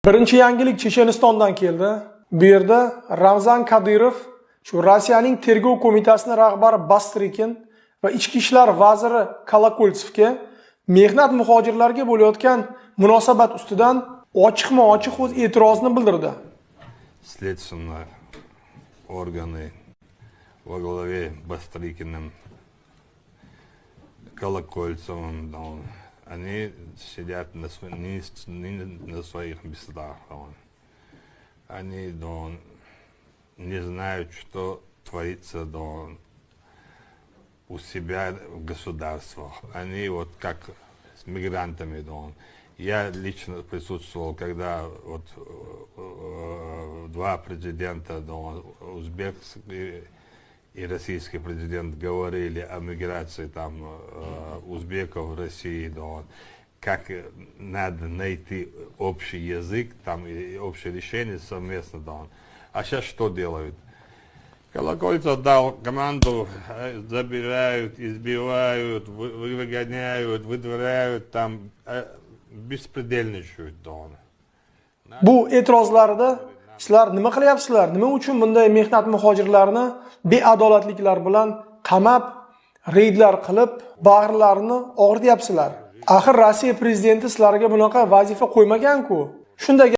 Birinchi yangilik Chechenistondan keldi. Bu yerda Ramzan Kadyrov shu Rossiyaning tergov qo'mitasining rahbari Bastrikin va ichki ishlar vaziri Kolokoltsevga mehnat muhojirlarga bo'layotgan munosabat ustidan ochiq-ochiq o'z e'tirozini bildirdi. Следственные органы во главе Бастрыкиным, Колокольцевым, они сидят не на своих местах. Они не знают, что творится у себя в государствах. Они вот как с мигрантами. Я лично присутствовал, когда два президента, узбекский и российский президент, говорили о миграции узбеков в России, как надо найти общий язык и общее решение совместно. А сейчас что делают? Колокольцев дал команду, забирают, избивают, выгоняют, выдворяют, bespredельничают. Bu e'tirozlarida sizlar nima qilyapsizlar? Nima uchun bunday mehnat muhojirlarini beadolatliklar bilan qamab, reydlar qilib, bag'rlarini og'rityapsizlar? Axir Rossiya prezidenti sizlarga bunaqa vazifa qo'ymagan-ku. Shunday